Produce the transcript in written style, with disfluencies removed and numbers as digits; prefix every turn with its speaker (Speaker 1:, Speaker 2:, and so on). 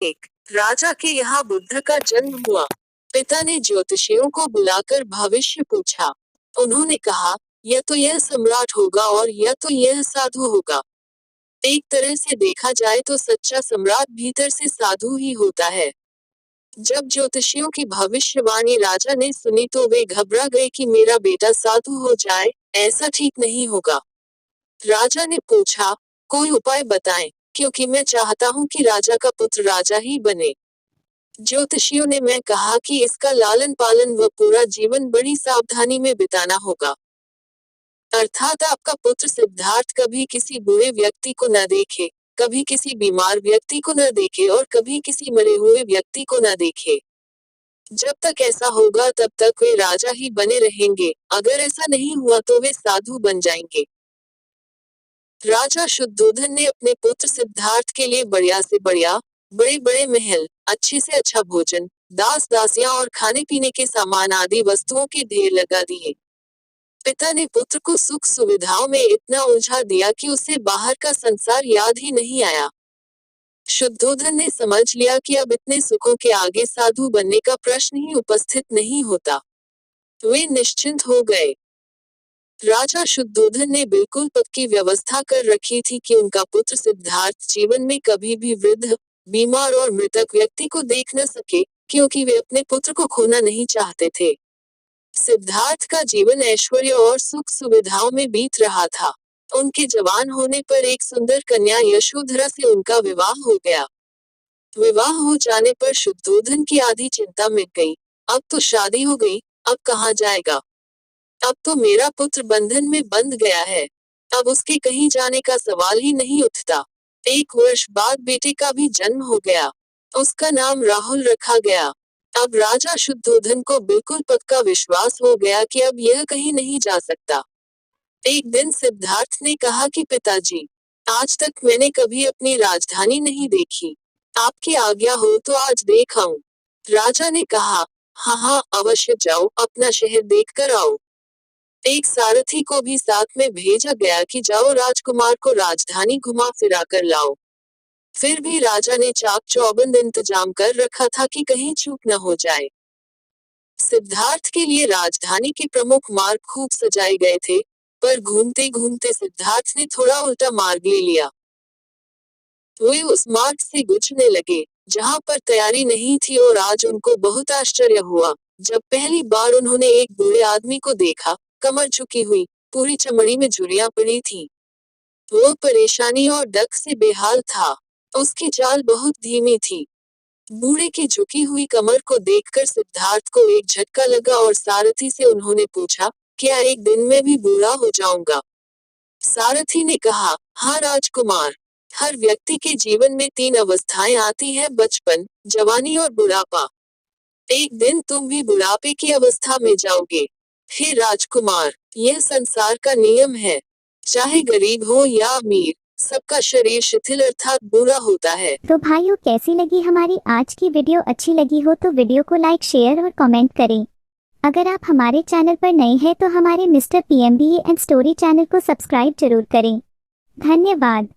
Speaker 1: एक राजा के यहाँ बुद्ध का जन्म हुआ। पिता ने ज्योतिषियों को बुलाकर भविष्य पूछा। उन्होंने कहा, या तो यह सम्राट होगा और या तो यह साधु होगा। एक तरह से देखा जाए तो सच्चा सम्राट भीतर से साधु ही होता है। जब ज्योतिषियों की भविष्यवाणी राजा ने सुनी तो वे घबरा गए कि मेरा बेटा साधु हो जाए, ऐसा ठीक नहीं होगा। राजा ने पूछा, कोई उपाय बताएं, क्योंकि मैं चाहता हूं कि राजा का पुत्र राजा ही बने। ज्योतिषियों ने मैं कहा कि इसका लालन पालन व पूरा जीवन बड़ी सावधानी में बिताना होगा। अर्थात आपका पुत्र सिद्धार्थ कभी किसी बुरे व्यक्ति को न देखे, कभी किसी बीमार व्यक्ति को न देखे और कभी किसी मरे हुए व्यक्ति को न देखे। जब तक ऐसा होगा तब तक वे राजा ही बने रहेंगे, अगर ऐसा नहीं हुआ तो वे साधु बन जाएंगे। राजा शुद्धोधन ने अपने पुत्र सिद्धार्थ के लिए बढ़िया से बढ़िया, बड़े बड़े महल, अच्छे से अच्छा भोजन, दास दासियां और खाने पीने के सामान आदि वस्तुओं के ढेर लगा दिए। पिता ने पुत्र को सुख सुविधाओं में इतना उलझा दिया कि उसे बाहर का संसार याद ही नहीं आया। शुद्धोधन ने समझ लिया कि अब इतने सुखों के आगे साधु बनने का प्रश्न ही उपस्थित नहीं होता। वे निश्चिंत हो गए। राजा शुद्धोधन ने बिल्कुल पक्की व्यवस्था कर रखी थी कि उनका पुत्र सिद्धार्थ जीवन में कभी भी वृद्ध, बीमार और मृतक व्यक्ति को देख न सके, क्योंकि वे अपने पुत्र को खोना नहीं चाहते थे। सिद्धार्थ का जीवन ऐश्वर्य और सुख सुविधाओं में बीत रहा था। उनके जवान होने पर एक सुंदर कन्या यशोधरा से उनका विवाह हो गया। विवाह हो जाने पर शुद्धोधन की आधी चिंता मिट गई। अब तो शादी हो गई, अब कहाँ जाएगा? अब तो मेरा पुत्र बंधन में बंध गया है, अब उसके कहीं जाने का सवाल ही नहीं उठता। 1 वर्ष बाद बेटे का भी जन्म हो गया। उसका नाम राहुल रखा गया। अब राजा शुद्धोधन को बिल्कुल पक्का विश्वास हो गया कि अब यह कहीं नहीं जा सकता। एक दिन सिद्धार्थ ने कहा कि पिताजी, आज तक मैंने कभी अपनी राजधानी नहीं देखी। आपकी आज्ञा हो तो आज देख आऊं। राजा ने कहा, हाँ हाँ अवश्य जाओ, अपना शहर देख कर आओ। एक सारथी को भी साथ में भेजा गया कि जाओ राजकुमार को राजधानी घुमा फिरा कर लाओ। फिर भी राजा ने चाक चौबंद इंतजाम कर रखा था कि कहीं चूक न हो जाए। सिद्धार्थ के लिए राजधानी के प्रमुख मार्ग खूब सजाए गए थे, पर घूमते घूमते सिद्धार्थ ने थोड़ा उल्टा मार्ग ले लिया। वे उस मार्ग से गुजरने लगे जहां पर तैयारी नहीं थी और आज उनको बहुत आश्चर्य हुआ जब पहली बार उन्होंने एक बूढ़े आदमी को देखा, कमर झुकी हुई, पूरी चमड़ी में झुर्रियां पड़ी थी। वो परेशानी और डक से बेहाल था। उसकी चाल बहुत धीमी थी। बूढ़े की झुकी हुई कमर को देखकर सिद्धार्थ को एक झटका लगा और सारथी से उन्होंने पूछा, क्या एक दिन में भी बूढ़ा हो जाऊंगा? सारथी ने कहा, हाँ राजकुमार, हर व्यक्ति के जीवन में 3 अवस्थाएं आती है, बचपन, जवानी और बुढ़ापा। एक दिन तुम भी बुढ़ापे की अवस्था में जाओगे। हे राजकुमार, यह संसार का नियम है, चाहे गरीब हो या अमीर, सबका शरीर शिथिल अर्थात बुरा होता है।
Speaker 2: तो भाइयों, कैसी लगी हमारी आज की वीडियो? अच्छी लगी हो तो वीडियो को लाइक, शेयर और कमेंट करें। अगर आप हमारे चैनल पर नए हैं तो हमारे mister PMBA and story channel को सब्सक्राइब जरूर करें। धन्यवाद।